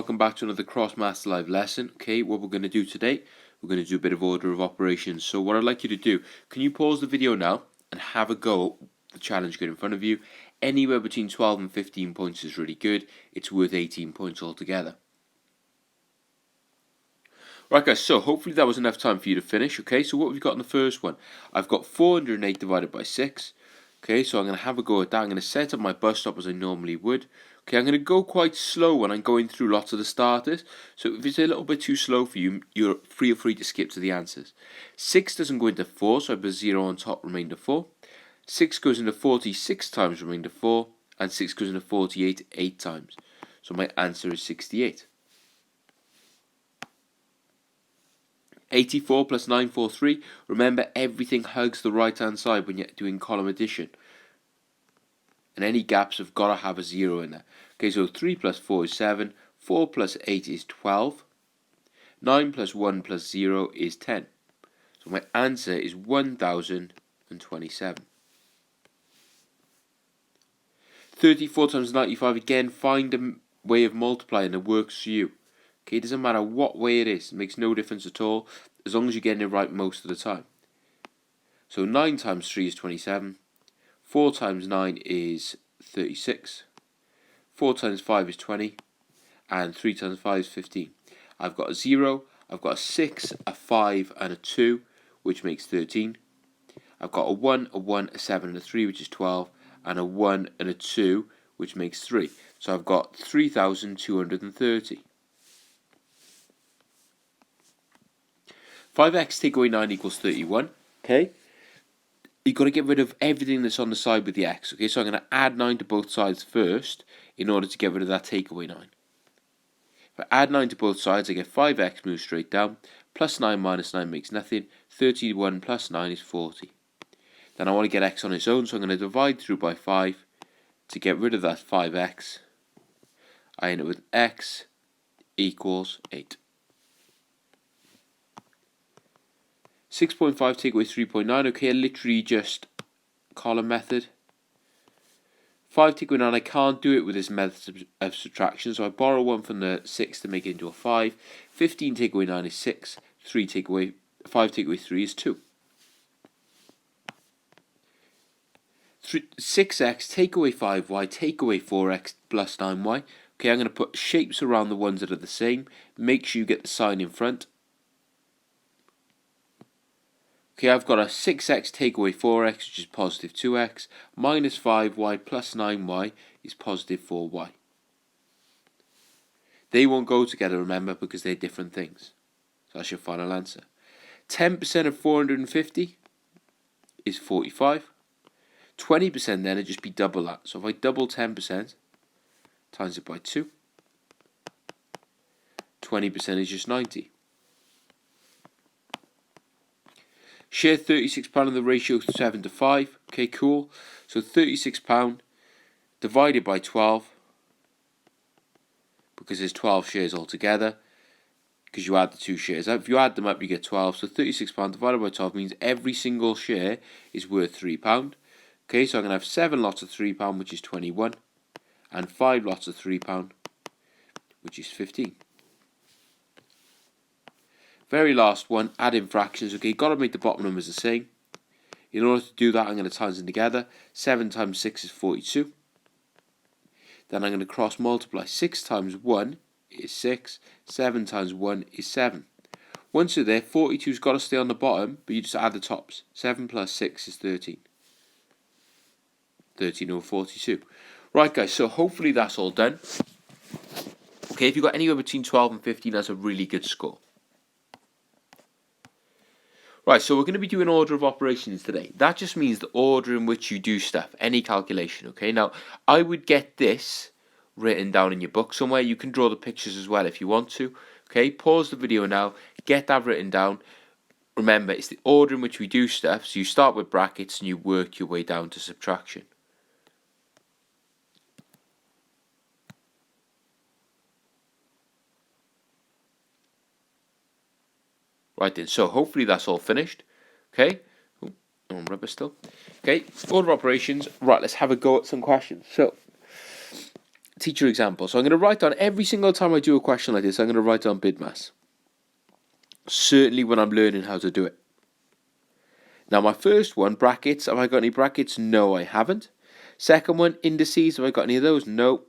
Welcome back to another CrossMaths live lesson. Okay, what we're going to do today, we're going to do a bit of order of operations. So what I'd like you to do, can you pause the video now and have a go at the challenge good in front of you? Anywhere between 12 and 15 points is really good. It's worth 18 points altogether. Right guys, so hopefully that was enough time for you to finish. Okay, so what we've got in the first one, I've got 408 divided by 6. Okay, so I'm going to have a go at that. I'm going to set up my bus stop as I normally would. Okay, I'm going to go quite slow when I'm going through lots of the starters. So if it's a little bit too slow for you, you're feel free to skip to the answers. 6 doesn't go into 4, so I put 0 on top, remainder 4. 6 goes into 46 times, remainder 4. And 6 goes into 48 8 times. So my answer is 68. 84 plus 943. Remember, everything hugs the right hand side when you're doing column addition. And any gaps have got to have a 0 in there. Okay, so 3 plus 4 is 7. 4 plus 8 is 12. 9 plus 1 plus 0 is 10. So my answer is 1027. 34 times 95. Again, find a way of multiplying that works for you. Okay, it doesn't matter what way it is. It makes no difference at all, as long as you're getting it right most of the time. So 9 times 3 is 27. 4 times 9 is 36. 4 times 5 is 20. And 3 times 5 is 15. I've got a 0, I've got a 6, a 5, and a 2, which makes 13. I've got a 1, a 7, and a 3, which is 12. And a 1 and a 2, which makes 3. So I've got 3,230. 5x take away 9 equals 31. Okay? You've got to get rid of everything that's on the side with the x. Okay, so I'm going to add 9 to both sides first in order to get rid of that takeaway 9. If I add 9 to both sides, I get 5x moves straight down. Plus 9 minus 9 makes nothing. 31 plus 9 is 40. Then I want to get x on its own, so I'm going to divide through by 5 to get rid of that 5x. I end up with x equals 8. 6.5 take away 3.9. Okay, I literally just column method. 5 take away 9, I can't do it with this method of subtraction, so I borrow 1 from the 6 to make it into a 5. 15 take away 9 is 6. 5 take away 3 is 2. 6x take away 5y, take away 4x plus 9y. Okay, I'm going to put shapes around the ones that are the same. Make sure you get the sign in front. Okay, I've got a 6x take away 4x, which is positive 2x, minus 5y plus 9y is positive 4y. They won't go together, remember, because they're different things. So that's your final answer. 10% of 450 is 45. 20% then would just be double that. So if I double 10%, times it by 2, 20% is just 90. Share £36 in the ratio 7 to 5. Okay, cool. So £36 divided by 12, because there's 12 shares altogether, because you add the 2 shares up. If you add them up, you get 12. So £36 divided by 12 means every single share is worth £3. Okay, so I'm going to have 7 lots of £3, which is 21, and 5 lots of £3, which is 15. Very last one, add in fractions. Okay, got to make the bottom numbers the same. In order to do that, I'm going to times them together. 7 times 6 is 42. Then I'm going to cross multiply. 6 times 1 is 6. 7 times 1 is 7. Once you're there, 42's got to stay on the bottom, but you just add the tops. 7 plus 6 is 13. 13 over 42. Right, guys, so hopefully that's all done. Okay, if you've got anywhere between 12 and 15, that's a really good score. Right, so we're going to be doing order of operations today. That just means the order in which you do stuff, any calculation, okay? Now, I would get this written down in your book somewhere. You can draw the pictures as well if you want to, okay? Pause the video now, get that written down. Remember, it's the order in which we do stuff, so you start with brackets and you work your way down to subtraction. Right then, so hopefully that's all finished. Okay, on rubber still. Okay, order of operations. Right, let's have a go at some questions. So, teacher example. So I'm going to write down every single time I do a question like this, I'm going to write down BidMaths. Certainly when I'm learning how to do it. Now my first one, brackets, have I got any brackets? No, I haven't. Second one, indices, have I got any of those? No.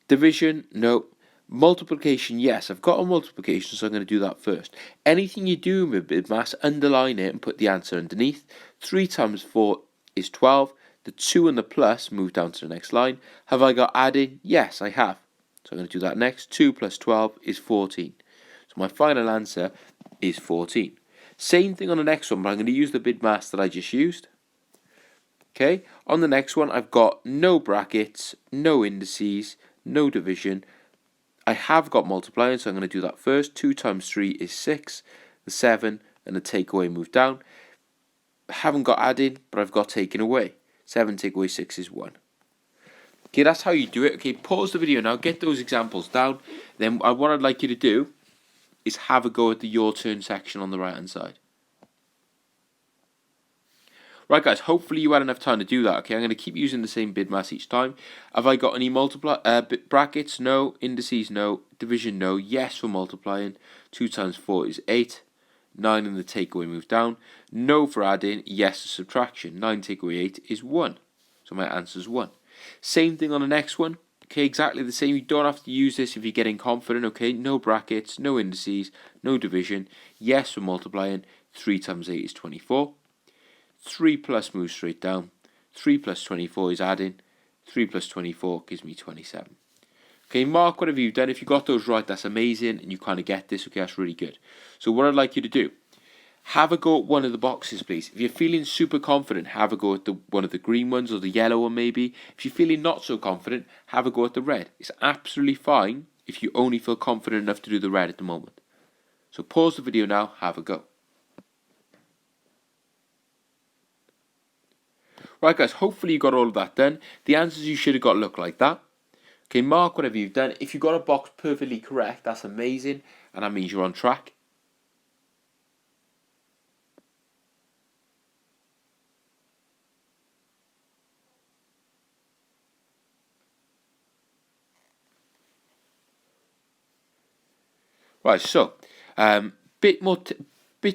Division, no. Multiplication, yes, I've got a multiplication, so I'm going to do that first. Anything you do with BidMaths, underline it and put the answer underneath. 3 times 4 is 12. The 2 and the plus move down to the next line. Have I got adding? Yes, I have. So I'm going to do that next. 2 plus 12 is 14. So my final answer is 14. Same thing on the next one, but I'm going to use the BidMaths that I just used. Okay, on the next one, I've got no brackets, no indices, no division. I have got multiplying, so I'm going to do that first. 2 times 3 is 6. The 7 and the takeaway move down. I haven't got adding, but I've got taken away. 7 take away 6 is 1. Okay, that's how you do it. Okay, pause the video now, get those examples down. Then what I'd like you to do is have a go at the your turn section on the right hand side. Right guys, hopefully you had enough time to do that. Okay, I'm going to keep using the same BidMaths each time. Have I got any brackets? No. Indices? No. Division? No. Yes for multiplying. 2 times 4 is 8. 9 and the takeaway move down. No for adding. Yes for subtraction. 9 take away 8 is 1. So my answer is 1. Same thing on the next one. Okay, exactly the same. You don't have to use this if you're getting confident. Okay, no brackets, no indices, no division. Yes for multiplying. 3 times 8 is 24. 3 plus moves straight down. 3 plus 24 is adding. 3 plus 24 gives me 27. Okay, mark whatever you've done. If you got those right, that's amazing, and you kind of get this. Okay, that's really good. So what I'd like you to do, have a go at one of the boxes, please. If you're feeling super confident, have a go at one of the green ones or the yellow one maybe. If you're feeling not so confident, have a go at the red. It's absolutely fine if you only feel confident enough to do the red at the moment. So pause the video now, have a go. Right guys, hopefully you got all of that done. The answers you should have got look like that. Okay, mark whatever you've done. If you got a box perfectly correct, that's amazing, and that means you're on track. Right, so bit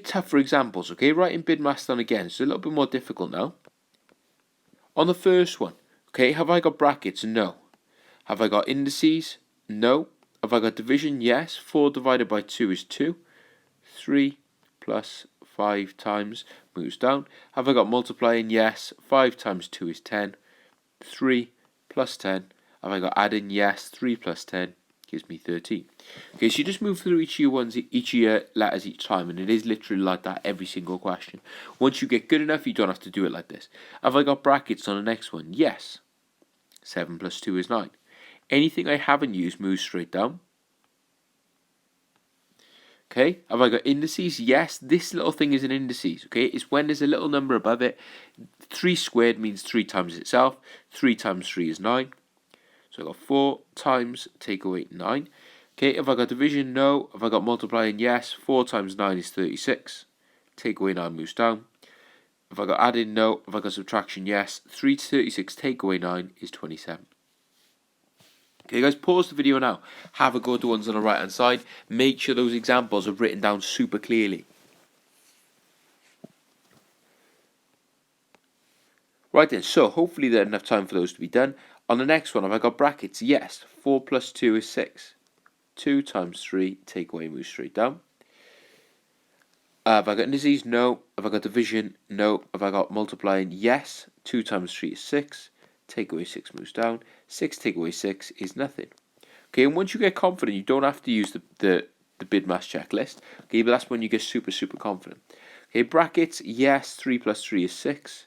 tougher examples. Okay, writing BidMaths down again. It's a little bit more difficult now. On the first one, okay, have I got brackets? No. Have I got indices? No. Have I got division? Yes. 4 divided by 2 is 2. 3 plus 5 times moves down. Have I got multiplying? Yes. 5 times 2 is 10. 3 plus 10. Have I got adding? Yes. 3 plus 10 gives me 13. Okay, so you just move through each year letters each time, and it is literally like that every single question. Once you get good enough, you don't have to do it like this. Have I got brackets on the next one? Yes. 7 plus 2 is 9. Anything I haven't used moves straight down. Okay, have I got indices? Yes, this little thing is an indices. Okay, it's when there's a little number above it. 3 squared means 3 times itself. 3 times 3 is 9. So I've got 4 times, take away 9. Okay, have I got division? No. Have I got multiplying? Yes. 4 times 9 is 36. Take away 9 moves down. Have I got adding? No. Have I got subtraction? Yes. 3 to 36, take away 9 is 27. Okay guys, pause the video now. Have a go at the ones on the right hand side. Make sure those examples are written down super clearly. Right then, so hopefully there's enough time for those to be done. On the next one, have I got brackets? Yes. 4 plus 2 is 6. 2 times 3, take away, move straight down. Have I got indices? No. Have I got division? No. Have I got multiplying? Yes. 2 times 3 is 6. Take away 6 moves down. 6 take away 6 is nothing. Okay, and once you get confident, you don't have to use the BidMaths checklist. Okay, but that's when you get super confident. Okay, brackets, yes. 3 plus 3 is 6.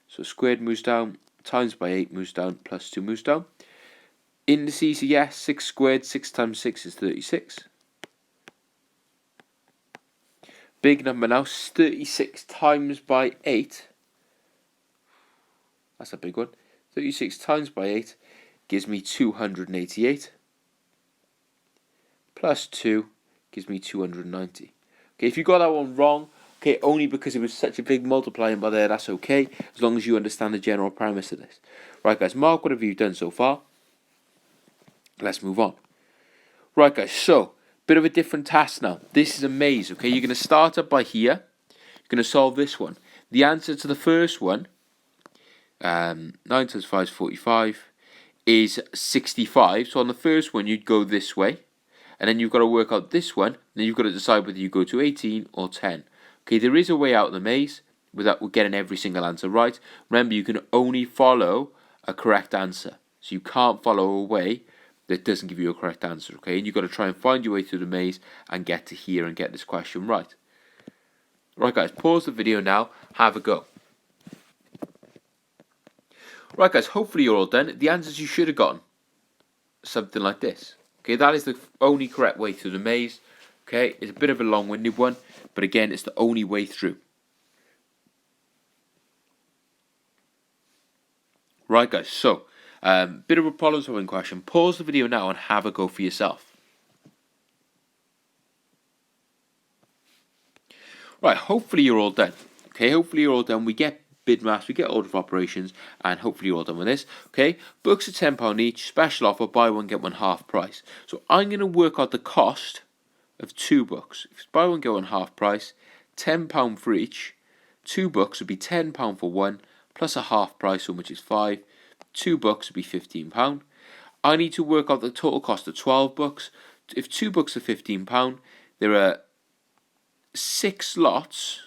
So squared moves down, times by 8 moves down, plus 2 moves down. Indices, yes. 6 squared, 6 times 6 is 36. Big number now, 36 times by 8. That's a big one. 36 times by 8 gives me 288. Plus 2 gives me 290. Okay, if you got that one wrong, okay, only because it was such a big multiplying by there, that's okay, as long as you understand the general premise of this. Right guys, mark whatever you've done so far. let's move on. Right, guys, so bit of a different task now. This is a maze, okay? You're going to start up by here. You're going to solve this one. The answer to the first one, 9 times 5 is 45, is 65. So on the first one, you'd go this way. And then you've got to work out this one. And then you've got to decide whether you go to 18 or 10. Okay, there is a way out of the maze without getting every single answer right. Remember, you can only follow a correct answer. So you can't follow a way that doesn't give you a correct answer, okay? And you've got to try and find your way through the maze and get to here and get this question right. Right, guys, pause the video now, have a go. Right, guys, hopefully you're all done. The answers you should have gotten, something like this. Okay, that is the only correct way through the maze. Okay, it's a bit of a long-winded one, but again, it's the only way through. Right, guys, so bit of a problem-solving question. Pause the video now and have a go for yourself. Right, hopefully you're all done. Okay, hopefully you're all done. We get bid maths, we get order of operations, and hopefully you're all done with this. Okay, books are £10 each, special offer, buy one, get one half price. So I'm going to work out the cost of 2 books. If it's buy one, get one half price, £10 for each. 2 books would be £10 for one, plus a half price, which is 5. 2 books would be £15. I need to work out the total cost of 12 books. If 2 books are £15, there are 6 lots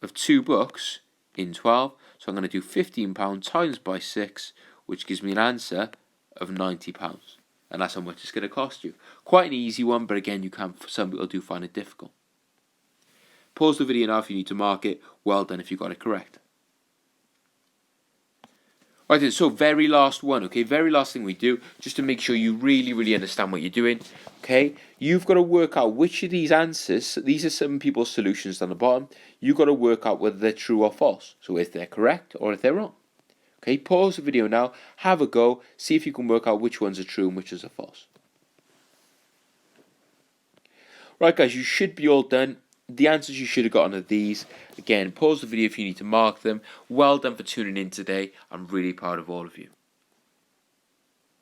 of 2 books in 12. So I'm going to do £15 times by 6, which gives me an answer of £90. And that's how much it's going to cost you. Quite an easy one, but again, some people do find it difficult. Pause the video now if you need to mark it. Well done if you got it correct. Right then, so very last one, okay? Very last thing we do, just to make sure you really understand what you're doing, okay? You've got to work out which of these answers, these are some people's solutions down the bottom, you've got to work out whether they're true or false. So if they're correct or if they're wrong. Okay, pause the video now, have a go, see if you can work out which ones are true and which ones are false. Right guys, you should be all done. The answers you should have gotten are these. Again, pause the video if you need to mark them. Well done for tuning in today. I'm really proud of all of you.